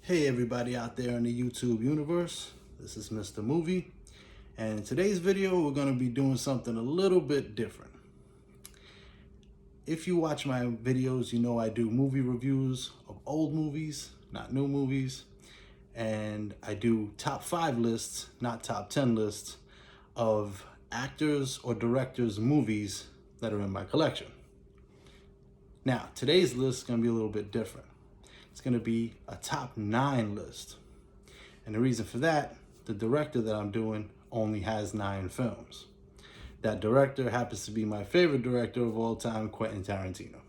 Hey everybody out there in the YouTube universe, this is Mr. Movie, and in today's video we're going to be doing something a little bit different. If you watch my videos, you know I do movie reviews of old movies, not new movies, and I do top 5 lists, not top 10 lists, of actors or directors' movies that are in my collection. Now, today's list is going to be a little bit different. It's going to be a top 9 list. And the reason for that, the director that I'm doing only has 9 films. That director happens to be my favorite director of all time, Quentin Tarantino.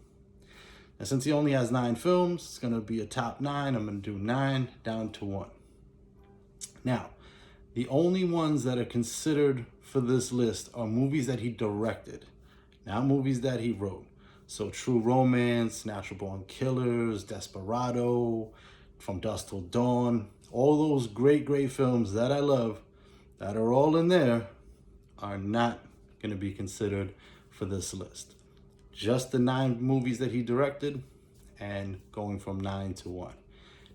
And since he only has 9 films, it's going to be a top 9. I'm going to do 9 down to 1. Now, the only ones that are considered for this list are movies that he directed, not movies that he wrote. So True Romance, Natural Born Killers, Desperado, From Dusk Till Dawn, all those great films that I love that are all in there are not going to be considered for this list. Just the 9 movies that he directed and going from 9 to 1.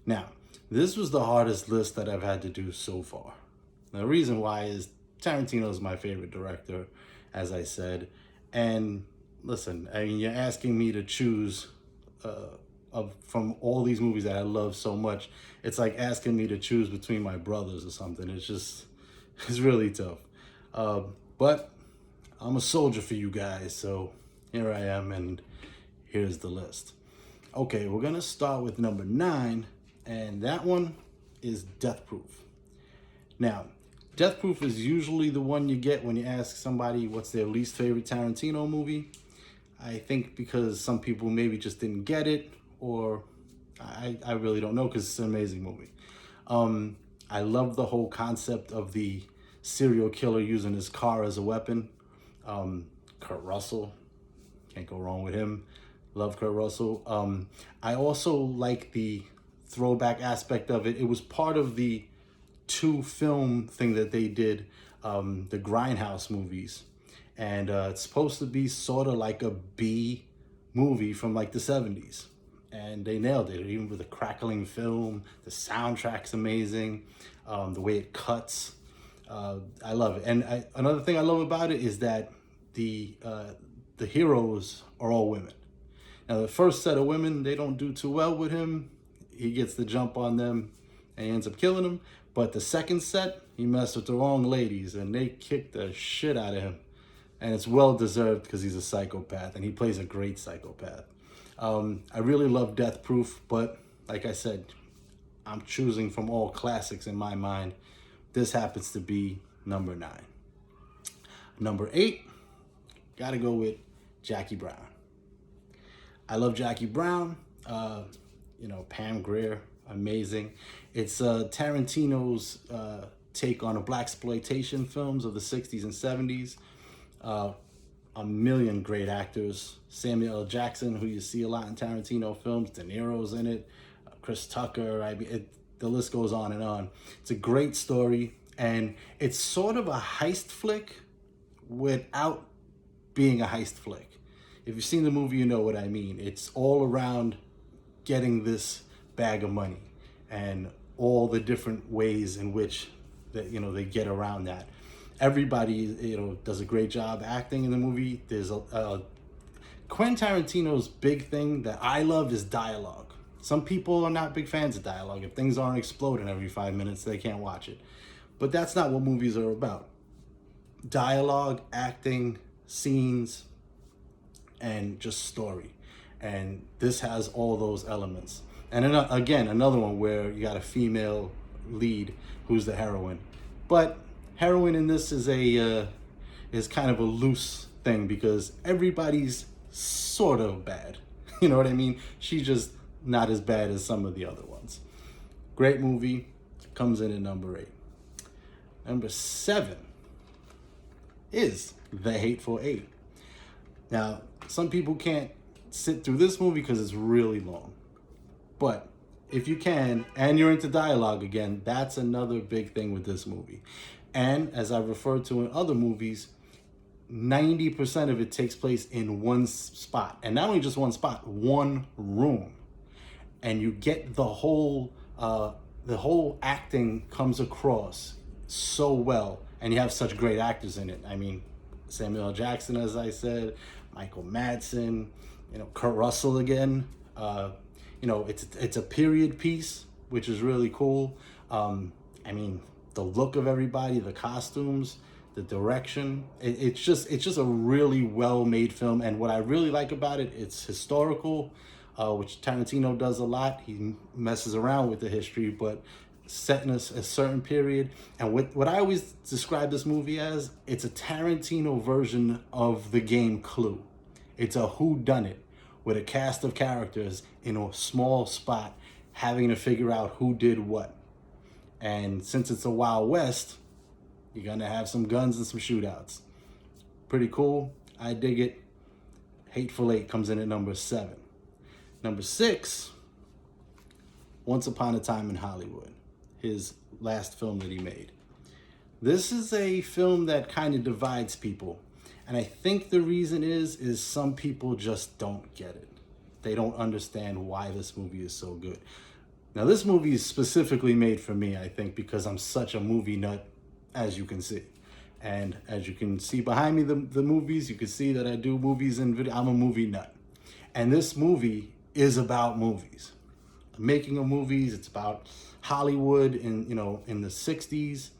Now, this was the hardest list that I've had to do so far. The reason why is Tarantino is my favorite director, as I said, and listen, I mean, you're asking me to choose from all these movies that I love so much. It's like asking me to choose between my brothers or something. It's really tough. But I'm a soldier for you guys, so here I am, and here's the list. Okay, we're gonna start with number 9, and that one is Death Proof. Now, Death Proof is usually the one you get when you ask somebody what's their least favorite Tarantino movie. I think because some people maybe just didn't get it, or I really don't know, because it's an amazing movie. I love the whole concept of the serial killer using his car as a weapon. Kurt Russell, can't go wrong with him. Love Kurt Russell. I also like the throwback aspect of it. It was part of the 2-film thing that they did, the Grindhouse movies. And it's supposed to be sort of like a B movie from like the 70s. And they nailed it, even with the crackling film. The soundtrack's amazing. The way it cuts. I love it. And another thing I love about it is that the heroes are all women. Now, the first set of women, they don't do too well with him. He gets the jump on them and he ends up killing them. But the second set, he messed with the wrong ladies and they kicked the shit out of him. And it's well deserved because he's a psychopath and he plays a great psychopath. I really love Death Proof, but like I said, I'm choosing from all classics in my mind. This happens to be number 9. Number 8, gotta go with Jackie Brown. I love Jackie Brown. Pam Grier, amazing. It's Tarantino's take on a blaxploitation films of the 60s and 70s. A million great actors. Samuel L. Jackson, who you see a lot in Tarantino films. De Niro's in it. Chris Tucker. The list goes on and on. It's a great story, and it's sort of a heist flick without being a heist flick. If you've seen the movie, you know what I mean. It's all around getting this bag of money and all the different ways in which they get around that. Everybody, does a great job acting in the movie. There's Quentin Tarantino's big thing that I love is dialogue. Some people are not big fans of dialogue. If things aren't exploding every 5 minutes, they can't watch it. But that's not what movies are about. Dialogue, acting, scenes, and just story. And this has all those elements. And again, another one where you got a female lead who's the heroine. But heroine in this is kind of a loose thing because everybody's sort of bad. You know what I mean? She's just not as bad as some of the other ones. Great movie. Comes in at number 8. Number 7 is The Hateful Eight. Now, some people can't sit through this movie because it's really long. But if you can, and you're into dialogue again, that's another big thing with this movie. And as I referred to in other movies, 90% of it takes place in one spot. And not only just one spot, one room. And you get the whole The whole acting comes across so well, and you have such great actors in it. I mean, Samuel L. Jackson, as I said, Michael Madsen, Kurt Russell again. It's a period piece, which is really cool. I mean, the look of everybody, the costumes, the direction. It's just a really well made film. And what I really like about it, it's historical, which Tarantino does a lot. He messes around with the history, but set in a certain period. And what I always describe this movie as, it's a Tarantino version of the game Clue. It's a whodunit with a cast of characters in a small spot having to figure out who did what. And since it's a Wild West, you're gonna have some guns and some shootouts. Pretty cool. I dig it. Hateful Eight comes in at number 7. Number 6, Once Upon a Time in Hollywood, his last film that he made. This is a film that kind of divides people. And I think the reason is some people just don't get it. They don't understand why this movie is so good. Now, this movie is specifically made for me, I think, because I'm such a movie nut, as you can see. And as you can see behind me, the movies, you can see that I do movies and video. I'm a movie nut. And this movie is about movies. The making of movies. It's about Hollywood in the 60s,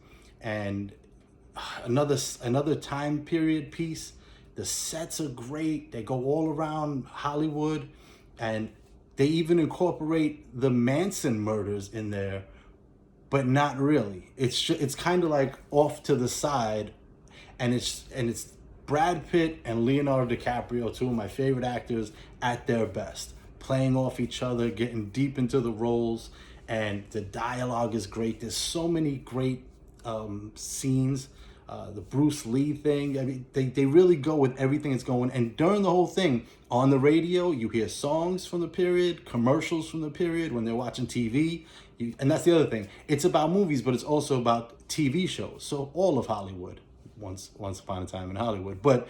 and another time period piece. The sets are great. They go all around Hollywood, and they even incorporate the Manson murders in there, but not really. It's kind of like off to the side, and it's Brad Pitt and Leonardo DiCaprio, two of my favorite actors, at their best, playing off each other, getting deep into the roles, and the dialogue is great. There's so many great scenes. The Bruce Lee thing. I mean, they really go with everything that's going. And during the whole thing, on the radio, you hear songs from the period, commercials from the period when they're watching TV. And that's the other thing. It's about movies, but it's also about TV shows. So all of Hollywood, once upon a time in Hollywood. But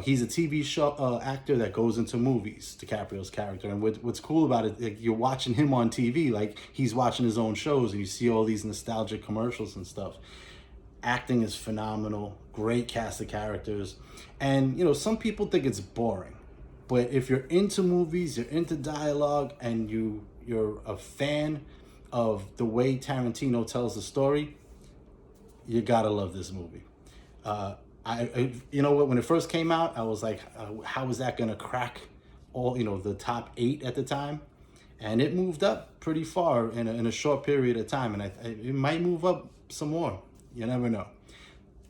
he's a TV show actor that goes into movies, DiCaprio's character. And what's cool about it, like, you're watching him on TV, like he's watching his own shows, and you see all these nostalgic commercials and stuff. Acting is phenomenal, great cast of characters. And, some people think it's boring. But if you're into movies, you're into dialogue, and you're a fan of the way Tarantino tells the story, you gotta love this movie. When it first came out, I was like, how is that gonna crack all, the top 8 at the time? And it moved up pretty far in a short period of time, and it might move up some more. You never know.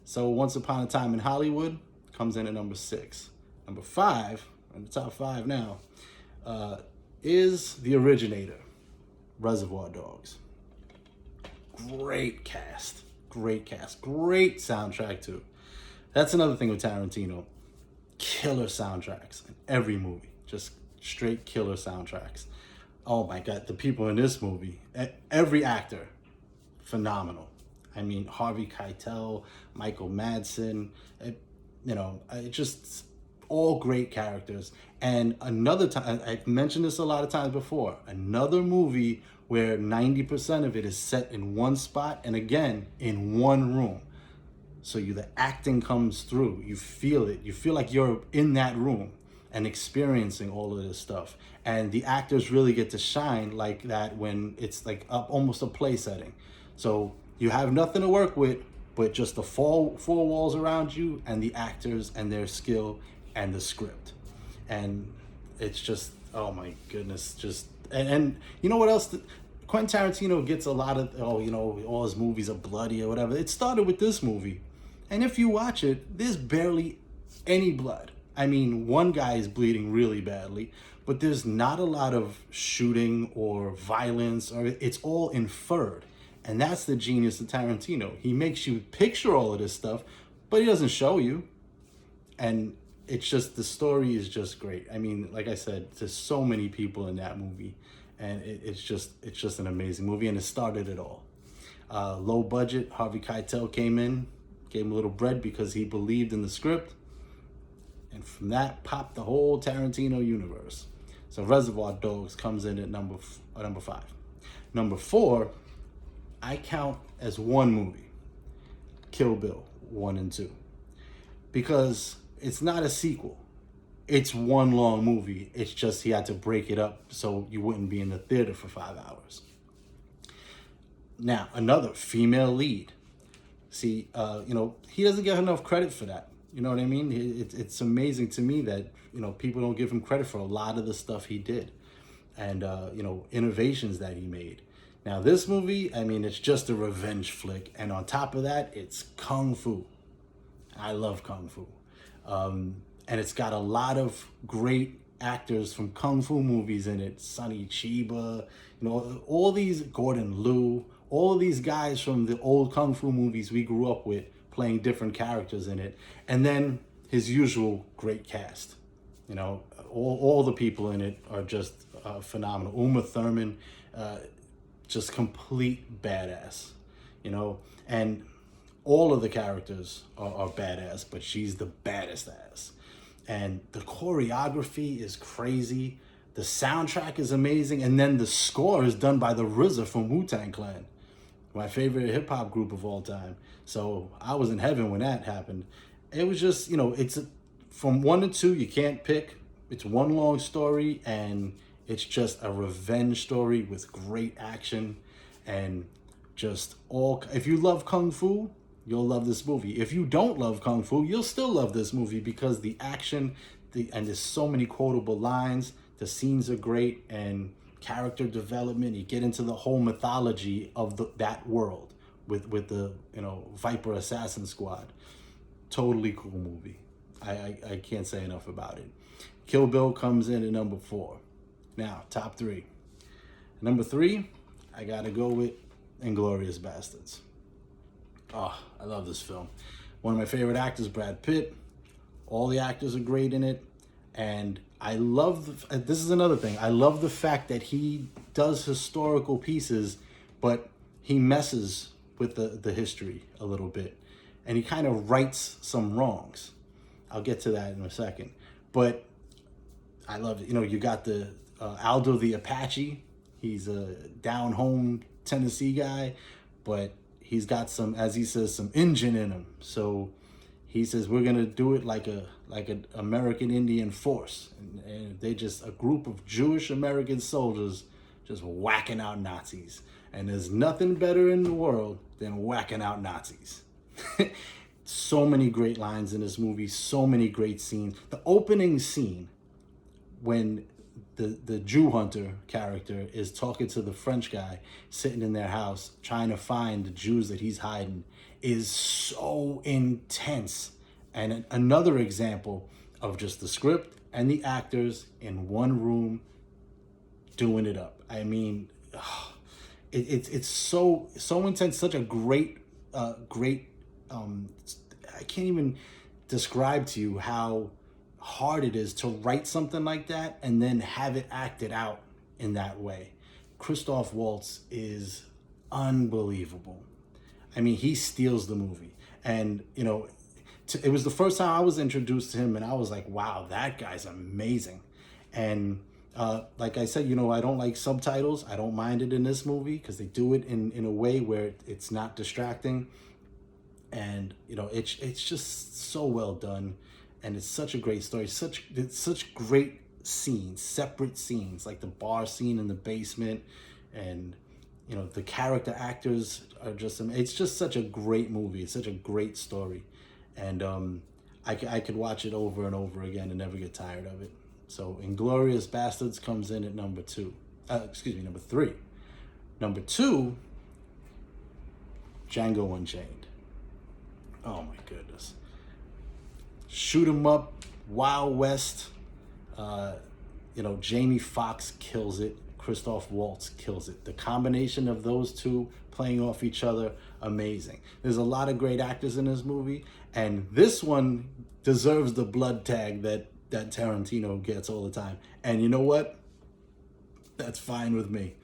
So Once Upon a Time in Hollywood comes in at number 6. Number 5, in the top 5 now, is The Originator, Reservoir Dogs. Great cast. Great soundtrack too. That's another thing with Tarantino. Killer soundtracks in every movie. Just straight killer soundtracks. Oh my God, the people in this movie, every actor, phenomenal. I mean, Harvey Keitel, Michael Madsen, just all great characters. And another time, I've mentioned this a lot of times before, another movie where 90% of it is set in one spot, and again, in one room. So the acting comes through, you feel it. You feel like you're in that room and experiencing all of this stuff. And the actors really get to shine like that when it's like almost a play setting. So you have nothing to work with but just the four walls around you and the actors and their skill and the script. And it's just, oh my goodness, and you know what else? Quentin Tarantino gets a lot of, all his movies are bloody or whatever. It started with this movie. And if you watch it, there's barely any blood. I mean, one guy is bleeding really badly, but there's not a lot of shooting or violence, or it's all inferred. And that's the genius of Tarantino. He makes you picture all of this stuff, but he doesn't show you. And it's just, the story is just great. I mean, like I said, there's so many people in that movie, and it's just an amazing movie, and it started it all. Low budget, Harvey Keitel came in, gave him a little bread because he believed in the script, and from that popped the whole Tarantino universe. So Reservoir Dogs comes in at number 5. Number 4, I count as one movie, Kill Bill 1 and 2, because it's not a sequel. It's one long movie. It's just he had to break it up so you wouldn't be in the theater for 5 hours. Now, another female lead. See, he doesn't get enough credit for that. You know what I mean? It's amazing to me that, people don't give him credit for a lot of the stuff he did and, innovations that he made. Now, this movie, I mean, it's just a revenge flick. And on top of that, it's Kung Fu. I love Kung Fu. And it's got a lot of great actors from Kung Fu movies in it. Sonny Chiba, all these, Gordon Liu, all of these guys from the old Kung Fu movies we grew up with playing different characters in it. And then his usual great cast. All the people in it are just phenomenal. Uma Thurman, just complete badass, and all of the characters are badass, but she's the baddest ass. And the choreography is crazy. The soundtrack is amazing. And then the score is done by the RZA from Wu-Tang Clan, my favorite hip hop group of all time. So I was in heaven when that happened. It was just, it's from 1 to 2, you can't pick. It's one long story, and it's just a revenge story with great action and just if you love Kung Fu, you'll love this movie. If you don't love Kung Fu, you'll still love this movie because the action, and there's so many quotable lines, the scenes are great, and character development, you get into the whole mythology of that world with the, Viper Assassin Squad. Totally cool movie. I can't say enough about it. Kill Bill comes in at number 4. Now, top 3. Number 3, I gotta go with Inglourious Basterds. Oh, I love this film. One of my favorite actors, Brad Pitt. All the actors are great in it. And I love, this is another thing, I love the fact that he does historical pieces, but he messes with the history a little bit. And he kind of rights some wrongs. I'll get to that in a second. But I love it. You got the Aldo the Apache. He's a down home Tennessee guy, but he's got some, as he says, some engine in him. So he says, we're gonna do it like an American Indian force, and they just a group of Jewish American soldiers just whacking out Nazis. And there's nothing better in the world than whacking out Nazis. So many great lines in this movie, so many great scenes. The opening scene, when the Jew hunter character is talking to the French guy sitting in their house trying to find the Jews that he's hiding, is so intense. And another example of just the script and the actors in one room doing it up. I mean, it's so intense, such a great I can't even describe to you how hard it is to write something like that and then have it acted out in that way. Christoph Waltz is unbelievable. I mean, he steals the movie. And, it was the first time I was introduced to him, and I was like, wow, that guy's amazing. And like I said, I don't like subtitles. I don't mind it in this movie because they do it in a way where it's not distracting. And, it's just so well done. And it's such a great story. It's such great scenes, separate scenes, like the bar scene in the basement. And, the character actors are it's just such a great movie. It's such a great story. And I could watch it over and over again and never get tired of it. So Inglourious Basterds comes in at number 3. Number 2, Django Unchained. Oh my goodness. Shoot 'em up, Wild West. Jamie Foxx kills it. Christoph Waltz kills it. The combination of those two playing off each other, amazing. There's a lot of great actors in this movie, and this one deserves the blood tag that Tarantino gets all the time. And you know what? That's fine with me.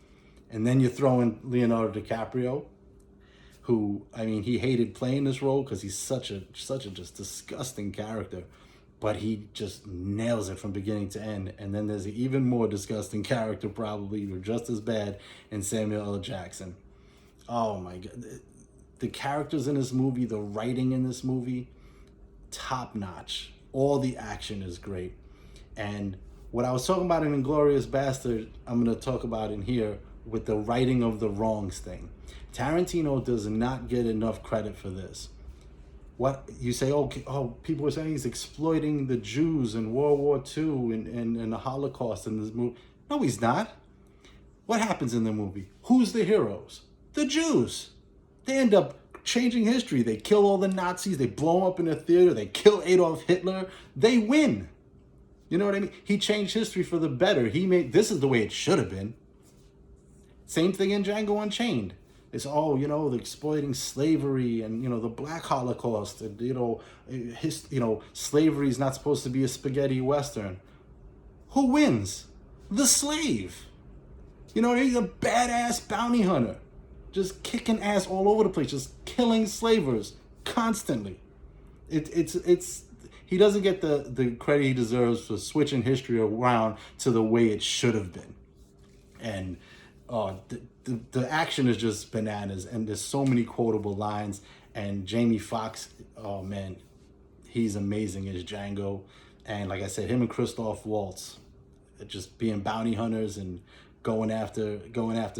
And then you throw in Leonardo DiCaprio, who, I mean, he hated playing this role because he's such a just disgusting character. but he just nails it from beginning to end. And then there's an even more disgusting character, probably, or just as bad, in Samuel L. Jackson. Oh my God. The characters in this movie, the writing in this movie, top notch. All the action is great. And what I was talking about in Inglourious Bastard, I'm going to talk about in here with the righting of the wrongs thing. Tarantino does not get enough credit for this. What you say, people are saying he's exploiting the Jews in World War II and the Holocaust in this movie. No, he's not. What happens in the movie? Who's the heroes? The Jews. They end up changing history. They kill all the Nazis. They blow them up in a theater. They kill Adolf Hitler. They win. You know what I mean? He changed history for the better. This is the way it should have been. Same thing in Django Unchained. It's the exploiting slavery and, the Black Holocaust. And, slavery is not supposed to be a spaghetti Western. Who wins? The slave. He's a badass bounty hunter. Just kicking ass all over the place. Just killing slavers constantly. He doesn't get the credit he deserves for switching history around to the way it should have been. And the action is just bananas, and there's so many quotable lines. And Jamie Foxx, oh man, he's amazing as Django. And like I said, him and Christoph Waltz, just being bounty hunters and going after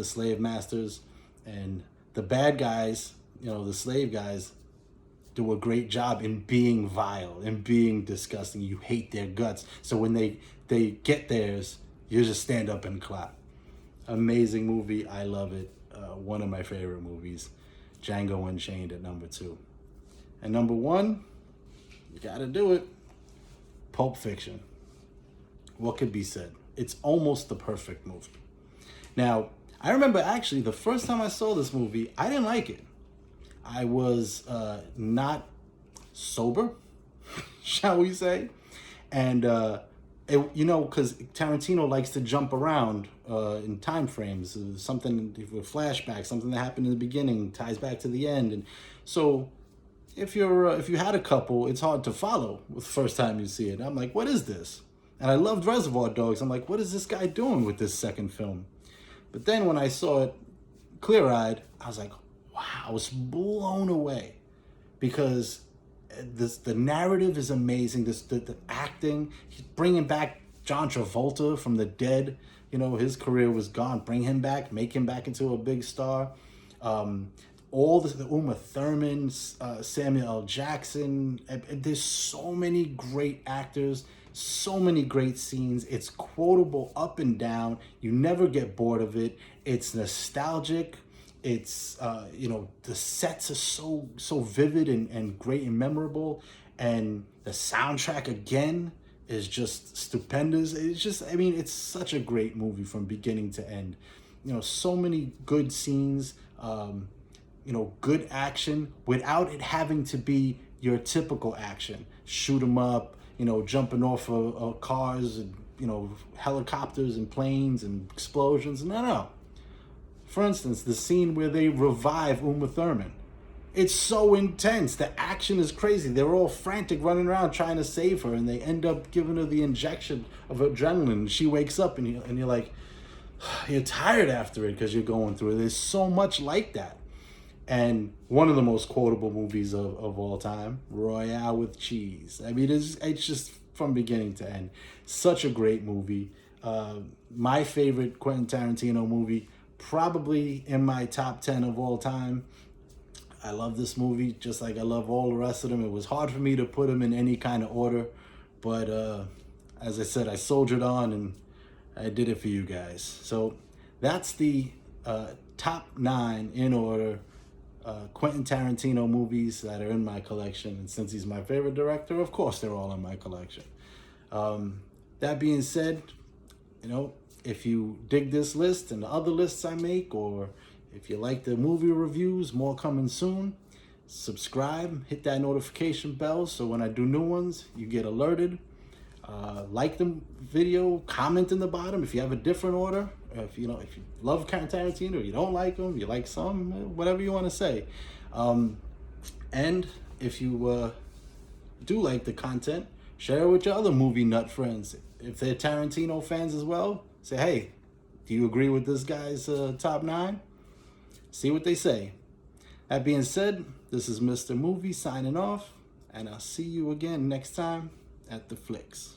slave masters. And the bad guys, the slave guys, do a great job in being vile and being disgusting. You hate their guts. So when they get theirs, you just stand up and clap. Amazing movie. I love it. One of my favorite movies. Django Unchained at number 2. And number 1, you gotta do it. Pulp Fiction. What could be said? It's almost the perfect movie. Now, I remember actually the first time I saw this movie, I didn't like it. I was not sober, shall we say. And, because Tarantino likes to jump around in time frames. Something with flashbacks, something that happened in the beginning ties back to the end. And so if you had a couple, it's hard to follow the first time you see it. I'm like, what is this? And I loved Reservoir Dogs. I'm like, what is this guy doing with this second film? But then when I saw it clear-eyed, I was like, wow, I was blown away, because the narrative is amazing. The acting, he's bringing back John Travolta from the dead. His career was gone. Bring him back, make him back into a big star. All the Uma Thurman, Samuel L. Jackson. There's so many great actors, so many great scenes. It's quotable up and down. You never get bored of it. It's nostalgic. It's, the sets are so vivid and great and memorable. And the soundtrack, again, is just stupendous. It's such a great movie from beginning to end. So many good scenes, good action without it having to be your typical action. Shoot 'em up, jumping off of cars, and, helicopters and planes and explosions. No. For instance, the scene where they revive Uma Thurman. It's so intense. The action is crazy. They're all frantic, running around trying to save her, and they end up giving her the injection of adrenaline. She wakes up, and you're like, you're tired after it because you're going through it. There's so much like that. And one of the most quotable movies of all time, Royale with Cheese. It's just from beginning to end. Such a great movie. My favorite Quentin Tarantino movie, probably in my top 10 of all time. I love this movie just like I love all the rest of them. It was hard for me to put them in any kind of order, but as I said, I soldiered on and I did it for you guys. So that's the top 9 in order Quentin Tarantino movies that are in my collection. And since he's my favorite director, of course they're all in my collection. That being said, if you dig this list and the other lists I make, or if you like the movie reviews, more coming soon, subscribe, hit that notification bell so when I do new ones, you get alerted. Like the video, comment in the bottom if you have a different order. If you love Tarantino, you don't like him, you like some, whatever you want to say. And if you do like the content, Share it with your other movie nut friends. If they're Tarantino fans as well, say, hey, do you agree with this guy's top 9? See what they say. That being said, this is Mr. Movie signing off, and I'll see you again next time at the Flicks.